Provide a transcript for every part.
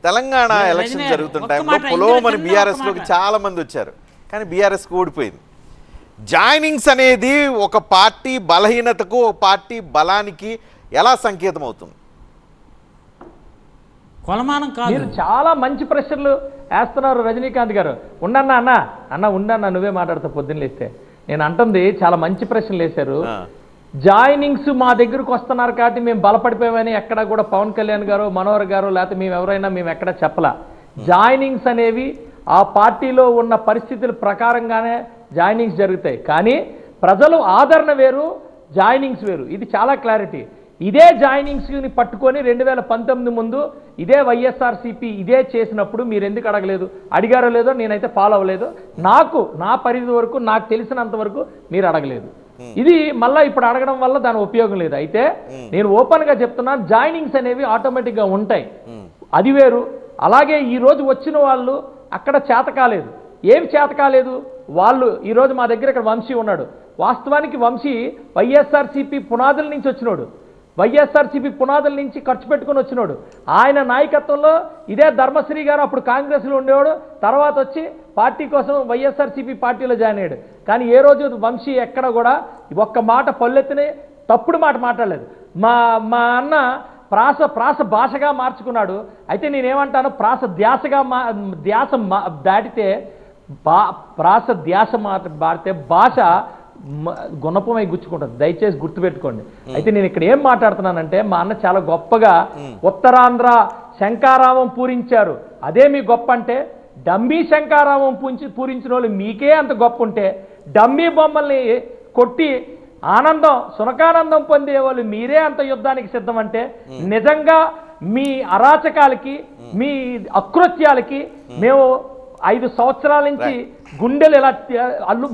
Telangana election జరుగుతున్న టైంలో పొలోమని బీఆర్ఎస్లోకి చాలా మంది వచ్చారు, కానీ బీఆర్ఎస్కి ఓడిపోయింది. జాయినింగ్స్ అనేది ఒక పార్టీ బలహీనతకు ఒక పార్టీ బలానికి ఎలా సంకేతం అవుతుంది? కొలమానం కాదు. మీరు చాలా మంచి ప్రశ్నలు వేస్తున్నారు రజనీకాంత్ గారు. ఉండన్నా అన్న ఉండన్నా, నువ్వే మాట్లాడతావు పొద్దున్న లేస్తే. నేను అంటుంది చాలా మంచి ప్రశ్నలు వేశారు. జాయినింగ్స్ మా దగ్గరకు వస్తున్నారు కాబట్టి మేము బలపడిపోయామని ఎక్కడ కూడా పవన్ కళ్యాణ్ గారు, మనోహర్ గారు, లేకపోతే మేము ఎక్కడ చెప్పలా. జాయినింగ్స్ అనేవి ఆ పార్టీలో ఉన్న పరిస్థితుల ప్రకారంగానే జాయినింగ్స్ జరుగుతాయి. కానీ ప్రజలు ఆదరణ వేరు, జాయినింగ్స్ వేరు. ఇది చాలా క్లారిటీ. ఇదే జాయినింగ్స్ని పట్టుకొని 2019 ముందు ఇదే వైఎస్ఆర్సీపీ ఇదే చేసినప్పుడు మీరు ఎందుకు అడగలేదు? అడిగారో లేదో నేనైతే ఫాలో అవ్వలేదు. నా పరిధి వరకు, నాకు తెలిసినంత వరకు మీరు అడగలేదు. ఇది మళ్ళీ ఇప్పుడు అడగడం వల్ల దాని ఉపయోగం లేదు. అయితే నేను ఓపెన్గా చెప్తున్నాను, జాయినింగ్స్ అనేవి ఆటోమేటిక్గా ఉంటాయి, అది వేరు. అలాగే ఈరోజు వచ్చిన వాళ్ళు అక్కడ చేత కాలేదు. ఏమి చేత కాలేదు? వాళ్ళు ఈరోజు మా దగ్గర ఇక్కడ వంశీ ఉన్నాడు. వాస్తవానికి వంశీ వైఎస్ఆర్సీపీ పునాదుల నుంచి వచ్చినోడు, వైఎస్ఆర్సీపీ పునాదుల నుంచి ఖర్చు పెట్టుకుని వచ్చినోడు. ఆయన నాయకత్వంలో ఇదే ధర్మశ్రీ గారు అప్పుడు కాంగ్రెస్లో ఉండేవాడు, తర్వాత వచ్చి పార్టీ కోసం వైఎస్ఆర్సీపీ పార్టీలో జాయిన్ అయ్యాడు. కానీ ఏ రోజు వంశీ ఎక్కడ కూడా ఒక్క మాట పల్లెత్తిని తప్పుడు మాట మాట్లాడలేదు. మా అన్న ప్రాస భాషగా మార్చుకున్నాడు. అయితే నేనేమంటాను, ప్రాస ధ్యాసగా ధ్యాస దాటితే ప్రాస ధ్యాస మారితే భాష గుణపమై గుచ్చుకుంటుంది. దయచేసి గుర్తుపెట్టుకోండి. అయితే నేను ఇక్కడ ఏం మాట్లాడుతున్నానంటే, మా అన్న చాలా గొప్పగా ఉత్తరాంధ్ర శంకారావం పూరించారు, అదే మీ గొప్ప అంటే, డమ్మీ శంకారావం పూరించిన వాళ్ళు మీకే అంత గొప్ప ఉంటే, డమ్మీ బొమ్మల్ని కొట్టి సునకానందం పొందే వాళ్ళు మీరే అంత యుద్ధానికి సిద్ధం అంటే, నిజంగా మీ అరాచకాలకి, మీ అకృత్యాలకి మేము 5 సంవత్సరాల నుంచి గుండెలు ఇలా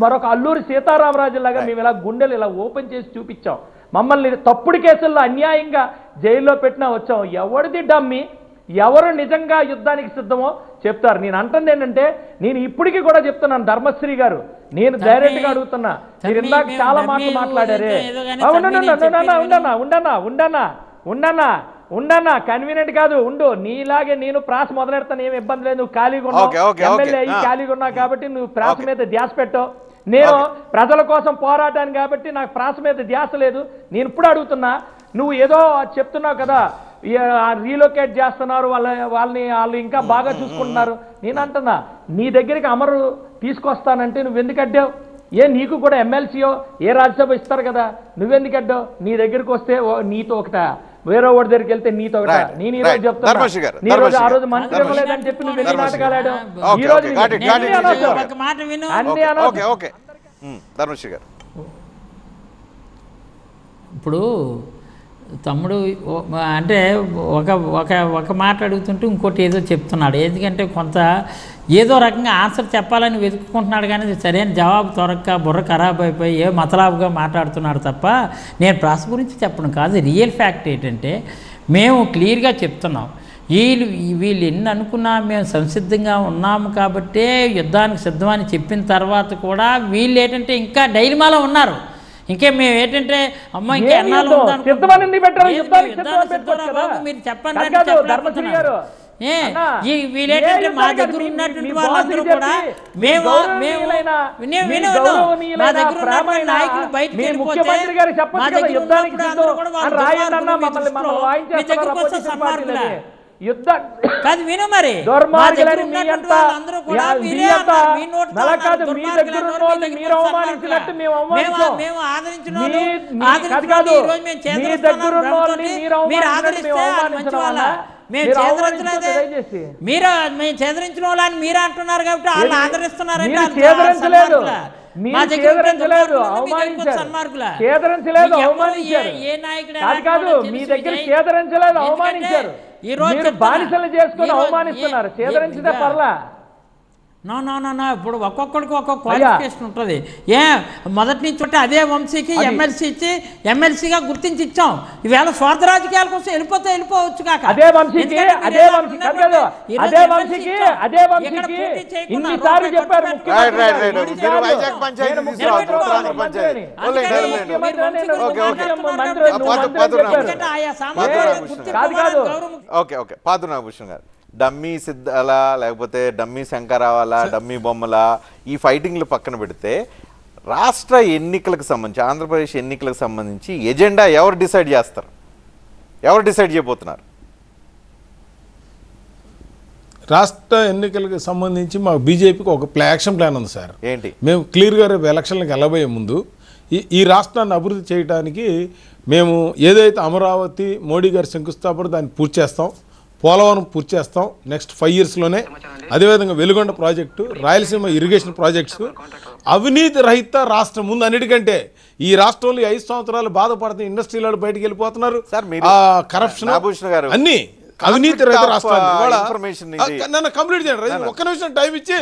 మరొక అల్లూరి సీతారామరాజులాగా మేము ఇలా గుండెలు ఇలా ఓపెన్ చేసి చూపించాం. మమ్మల్ని తప్పుడు కేసుల్లో అన్యాయంగా జైల్లో పెట్టినా వచ్చాం. ఎవరిది డమ్మి, ఎవరు నిజంగా యుద్ధానికి సిద్ధమో చెప్తారు. నేను అంటుంది ఏంటంటే, నేను ఇప్పటికీ కూడా చెప్తున్నాను, ధర్మశ్రీ గారు, నేను డైరెక్ట్గా అడుగుతున్నా. మీరు ఇందాక చాలా మాటలు మాట్లాడారే. ఉండన్నా కన్వీనియంట్ కాదు, ఉండు. నీలాగే నేను ప్రాస మొదలెడతాను, ఏమి ఇబ్బంది లేదు. నువ్వు ఖాళీగా ఉన్నావు, ఎమ్మెల్యే అయ్యి ఖాళీగా ఉన్నావు కాబట్టి నువ్వు ప్రాస మీద ధ్యాస పెట్టావు. నేను ప్రజల కోసం పోరాటాను కాబట్టి నాకు ప్రాస మీద ధ్యాస లేదు. నేను ఇప్పుడు అడుగుతున్నా, నువ్వు ఏదో చెప్తున్నావు కదా, రీలొకేట్ చేస్తున్నారు, వాళ్ళు ఇంకా బాగా చూసుకుంటున్నారు. నేను అంటున్నా, నీ దగ్గరికి అమరు తీసుకొస్తానంటే నువ్వు ఎందుకు అడ్డావు? నీకు కూడా ఎమ్మెల్సీయో ఏ రాజ్యసభ ఇస్తారు కదా, నువ్వెందుకు అడ్డావు? నీ దగ్గరికి వస్తే నీతో ఒకట, వేరే వాడి దగ్గరికి వెళ్తే నీతో ఒకట. నేను ఈరోజు చెప్తున్నా, ఆ రోజు మంత్రి ఇవ్వలేదని చెప్పి నువ్వు ఎన్ని నాటకాలు ఆడావు. ఈ రోజు ఇప్పుడు తమ్ముడు అంటే ఒక మాట అడుగుతుంటే ఇంకోటి ఏదో చెప్తున్నాడు. ఎందుకంటే కొంత ఏదో రకంగా ఆన్సర్ చెప్పాలని వెతుక్కుంటున్నాడు, కానీ సరైన జవాబు దొరక్క బుర్ర ఖరాబ్ అయిపోయి ఏ మతలాబుగా మాట్లాడుతున్నాడు తప్ప నేను ప్రాస గురించి చెప్పడం కాదు. రియల్ ఫ్యాక్ట్ ఏంటంటే, మేము క్లియర్గా చెప్తున్నాం, వీళ్ళు ఎన్ని అనుకున్నా మేము సంసిద్ధంగా ఉన్నాము కాబట్టే యుద్ధానికి సిద్ధమని చెప్పిన తర్వాత కూడా వీళ్ళు ఏంటంటే ఇంకా డైలమాలో ఉన్నారు. ఇంకే మేము ఏంటంటే అమ్మ ఇంకా ఎన్నాళ్ళు మీరు చెప్పండి. వీళ్ళేంటంటే మా దగ్గర ఉన్నటువంటి వాళ్ళందరూ కూడా మా దగ్గర ఉన్నటువంటి నాయకులు బయటకు వెళ్ళిపోతే మా దగ్గర ఉన్నప్పుడు అందరూ కూడా మీ దగ్గరకు వస్తే సన్మార్గులే కాదు. విను మరి, మా దగ్గర ఉన్నటువంటి వాళ్ళందరూ కూడా మీరే అన్నారు, మీ నోటి మేము ఆదరించిన ఈరోజు మేము చేదరిస్తున్నాం. మీరు ఆదరిస్తే మంచి వాళ్ళ మేము చేదరించలేదే, మేము చేదరించిన వాళ్ళని మీరే అంటున్నారు కాబట్టి వాళ్ళు ఆదరిస్తున్నారంటే మా దగ్గర సన్మార్గుల ఏ నాయకుడు మీ దగ్గర చేదరించలేదు, అవమానించారు. ఈ రోజు బానిసలు చేసుకుని అవమానిస్తున్నారు. చేదరించితే పర్లా. నో నో నో నో ఇప్పుడు ఒక్కొక్కడికి ఒక్కొక్క క్వాలిఫికేషన్ ఉంటుంది. మొదటి నుంచి ఉంటే అదే వంశీకి ఎమ్మెల్సీ ఇచ్చి ఎమ్మెల్సీగా గుర్తించి ఇచ్చాం. ఈవేళ స్వార్థ రాజకీయాల కోసం వెళ్ళిపోవచ్చు కాక అదే వంశీకి ఇన్నిసార్లు చెప్పారు పాదు నాగభూషణ్ గారు డమ్మీ సిద్ధాలా లేకపోతే డమ్మీ శంకరావాలా డమ్మీ బొమ్మలా ఈ ఫైటింగ్లు పక్కన పెడితే రాష్ట్ర ఎన్నికలకు సంబంధించి ఆంధ్రప్రదేశ్ ఎన్నికలకు సంబంధించి ఎజెండా ఎవరు డిసైడ్ చేస్తారు, ఎవరు డిసైడ్ చేయబోతున్నారు? రాష్ట్ర ఎన్నికలకు సంబంధించి మాకు బీజేపీకి ఒక యాక్షన్ ప్లాన్ ఉంది సార్. ఏంటి? మేము క్లియర్గా రేపు ఎలక్షన్లకు వెళ్ళబోయే ముందు ఈ రాష్ట్రాన్ని అభివృద్ధి చేయడానికి మేము ఏదైతే అమరావతి మోడీ గారి శంకుస్థాపన దాన్ని పూర్తి చేస్తాం, పోలవరం పూర్తి చేస్తాం నెక్స్ట్ 5 yearsలోనే, అదేవిధంగా Veligonda project, Rayalaseema irrigation projects, అవినీతి రహిత రాష్ట్రం ముందు అన్నిటికంటే. ఈ రాష్ట్రంలో 5 సంవత్సరాలు బాధపడుతున్న ఇండస్ట్రీలు బయటికి వెళ్ళిపోతున్నారు, కరప్షన్ అన్ని అవినీతి రహిత రాష్ట్రాన్ని. నన్ను కంప్లీట్ చేయండి, ఒక్క నిమిషం టైం ఇచ్చి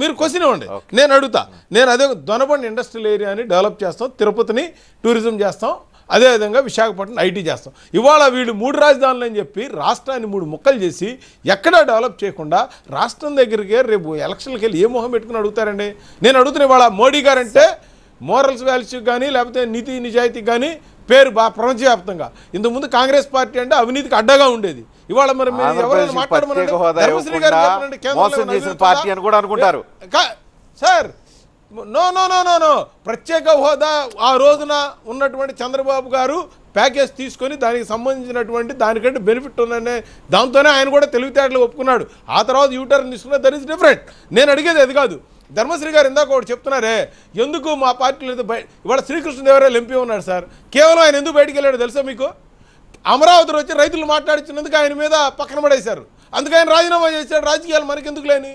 మీరు క్వశ్చన్ ఇవ్వండి, నేను అడుగుతా. నేను అదే దొనబండి ఇండస్ట్రియల్ ఏరియాని డెవలప్ చేస్తాం, తిరుపతిని టూరిజం చేస్తాం, అదేవిధంగా విశాఖపట్నం ఐటీ చేస్తాం. ఇవాళ వీళ్ళు 3 రాజధానులు అని చెప్పి రాష్ట్రాన్ని 3 ముక్కలు చేసి ఎక్కడా డెవలప్ చేయకుండా రాష్ట్రం దగ్గరికి రేపు ఎలక్షన్కి వెళ్ళి ఏ మొహం పెట్టుకుని అడుగుతారండి? నేను అడుగుతున్నా, ఇవాళ మోడీ గారు అంటే మోరల్స్ వాల్యూస్ కానీ లేకపోతే నీతి నిజాయితీ కానీ పేరు ప్రపంచవ్యాప్తంగా. ఇంతకుముందు కాంగ్రెస్ పార్టీ అంటే అవినీతికి అడ్డగా ఉండేది. ఇవాళ మరి ఎవరైనా మాట్లాడమనండి, పార్టీ అని కూడా అనుకుంటారు sir. No no no no no ప్రత్యేక హోదా ఆ రోజున ఉన్నటువంటి చంద్రబాబు గారు ప్యాకేజ్ తీసుకొని దానికి సంబంధించినటువంటి దానికంటే బెనిఫిట్ ఉందనే దాంతోనే ఆయన కూడా తెలివితేటలు ఒప్పుకున్నాడు. ఆ తర్వాత యూటర్న్ తీసుకున్న దట్ ఈస్ డిఫరెంట్. నేను అడిగేది అది కాదు. ధర్మశ్రీ గారు ఇందాక ఒకటి చెప్తున్నారే, ఎందుకు మా పార్టీలో ఇవాళ శ్రీకృష్ణదేవరాయలు ఎంపీ ఉన్నాడు సార్, కేవలం ఆయన ఎందుకు బయటికి వెళ్ళాడు తెలుసా మీకు? అమరావతిలో వచ్చి రైతులు మాట్లాడించినందుకు ఆయన మీద పక్కన పడేశారు, అందుకు ఆయన రాజీనామా చేశాడు. రాజకీయాలు మనకెందుకు లేని?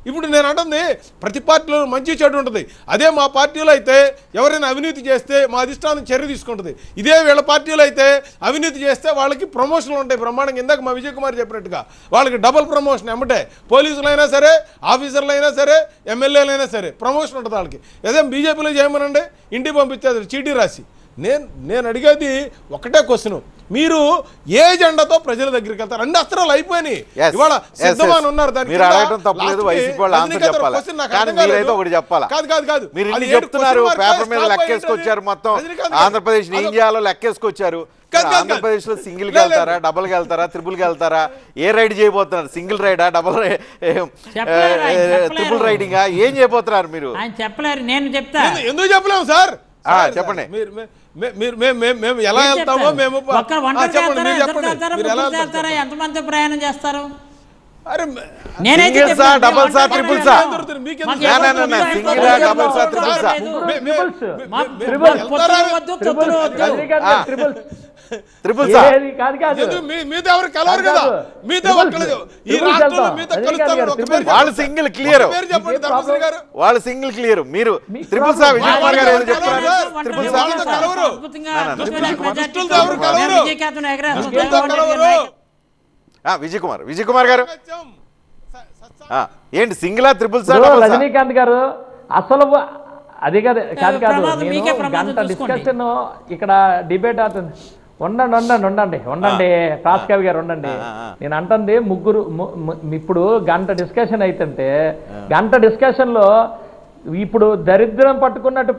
ఇప్పుడు నేను అంటుంది ప్రతి పార్టీలో మంచి చెడు ఉంటుంది. అదే మా పార్టీలో అయితే ఎవరైనా అవినీతి చేస్తే మా అధిష్టానం చర్య తీసుకుంటుంది. ఇదే వీళ్ళ పార్టీలో అయితే అవినీతి చేస్తే వాళ్ళకి ప్రమోషన్లు ఉంటాయి బ్రహ్మాండంగా. ఇందాక మా విజయ్ కుమార్ చెప్పినట్టుగా వాళ్ళకి డబుల్ ప్రమోషన్ ఎమ్మటే, పోలీసులైనా సరే, ఆఫీసర్లైనా సరే, ఎమ్మెల్యేలైనా సరే ప్రమోషన్ ఉంటుంది వాళ్ళకి. అదే బీజేపీలో చేయమనండి, ఇంటికి పంపించేది చీటీ రాసి. నేను అడిగేది ఒకటే క్వశ్చన్, మీరు ఏ ఎజెండాతో ప్రజల దగ్గరికి వెళ్తారు? అన్ని అస్త్రాలు అయిపోయినాయి, ఇవాళ సిద్ధమని ఉన్నారు. ఆంధ్రప్రదేశ్ ఇండియాలో లెక్కేసుకొచ్చారు. ఆంధ్రప్రదేశ్ లో సింగిల్ కి వెళ్తారా, డబుల్ కి వెళ్తారా, త్రిబుల్ కి వెళ్తారా? ఏ రైడ్ చేయబోతున్నారు? సింగిల్ రైడా, డబుల్ త్రిబుల్ రైడింగా? ఏం చేయబోతున్నారు మీరు? చెప్పలేరు, నేను చెప్తా. ఎందుకు చెప్పలేము సార్? చెప్పండి. మేము ఎలా వెళ్తామో మేము ఎంతమంది ప్రయాణం చేస్తారు? వాళ్ళు సింగిల్ క్లియర్, వాళ్ళు సింగిల్ క్లియర్. మీరు త్రిపుల్ సా విజయ్ కుమార్ గారు ఏదో చెప్తున్నారు. విజయ్ కుమార్ గారు ఏంటి సింగిల్ త్రిపుల్ సా? రజనీకాంత్ గారు అసలు అది కాదు గంట డిస్కషన్ ఇక్కడ డిబేట్ అవుతుంది. ఉండండి రాజ్ కవి గారు ఉండండి. నేను అంటుంది ముగ్గురు ఇప్పుడు గంట డిస్కషన్ అయితుంటే గంట డిస్కషన్ లో ఇప్పుడు దరిద్రం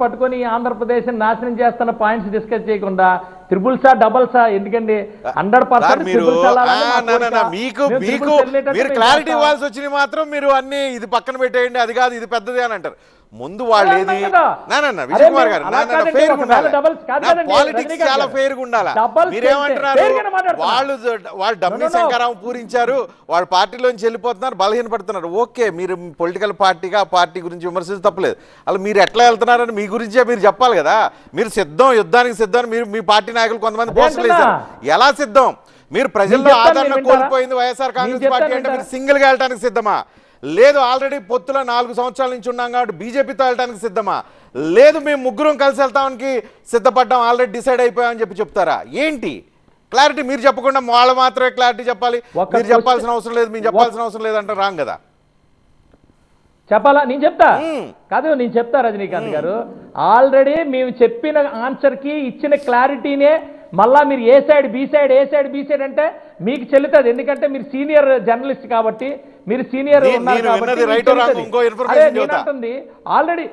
పట్టుకొని ఆంధ్రప్రదేశ్ నాశనం చేస్తున్న పాయింట్స్ డిస్కస్ చేయకుండా త్రిబుల్సా డబల్సా ఎందుకండి? 100% మీరు క్లారిటీ ఇవ్వాల్సి వచ్చింది మాత్రం మీరు అన్ని ఇది పక్కన పెట్టేయండి, అది కాదు ఇది పెద్దది అని అంటారు. ముందు వాళ్ళు ఏది విజయ్ కుమార్ గారు పాలిటిక్స్ చాలా ఫెయిర్ గా ఉండాలా? మీరేమంటున్నారు? వాళ్ళు డమ్మీ శంకరావు పూరించారు, వాళ్ళ పార్టీలోంచి వెళ్ళిపోతున్నారు, బలహీన పడుతున్నారు. ఓకే, మీరు పొలిటికల్ పార్టీగా ఆ పార్టీ గురించి విమర్శించి తప్పలేదు. అలా మీరు ఎట్లా వెళ్తున్నారని మీ గురించే మీరు చెప్పాలి కదా. మీరు సిద్ధం, యుద్ధానికి సిద్ధం. మీరు మీ పార్టీ నాయకులు కొంతమంది పోస్టులు వేశారు. ఎలా సిద్ధం? మీరు ప్రజల్లో ఆదరణ కోల్పోయింది వైఎస్ఆర్ కాంగ్రెస్ పార్టీ అంటే మీరు సింగిల్ గా వెళ్ళడానికి సిద్ధమా? లేదు ఆల్రెడీ పొత్తులో 4 సంవత్సరాల నుంచి ఉన్నాం కాబట్టి బీజేపీతో వెళ్ళడానికి సిద్ధమా? లేదు మేము ముగ్గురం కలిసి వెళ్తానికి సిద్ధపడ్డాం, ఆల్రెడీ డిసైడ్ అయిపోయామని చెప్తారా? ఏంటి క్లారిటీ? మీరు చెప్పకుండా వాళ్ళు మాత్రమే క్లారిటీ చెప్పాలి, మీరు చెప్పాల్సిన అవసరం లేదు, మేము చెప్పాల్సిన అవసరం లేదంటే రాంగ్ కదా. చెప్పాలా? నేను చెప్తా కాదు, నేను చెప్తా రజనీకాంత్ గారు. ఆల్రెడీ మేము చెప్పిన ఆన్సర్ కి ఇచ్చిన క్లారిటీనే మళ్ళా మీరు ఏ సైడ్ బి సైడ్ అంటే మీకు చెల్లుతుంది. ఎందుకంటే మీరు సీనియర్ జర్నలిస్ట్ కాబట్టి, మీరు సీనియర్ ఉన్నారు కాబట్టి ఆల్రెడీ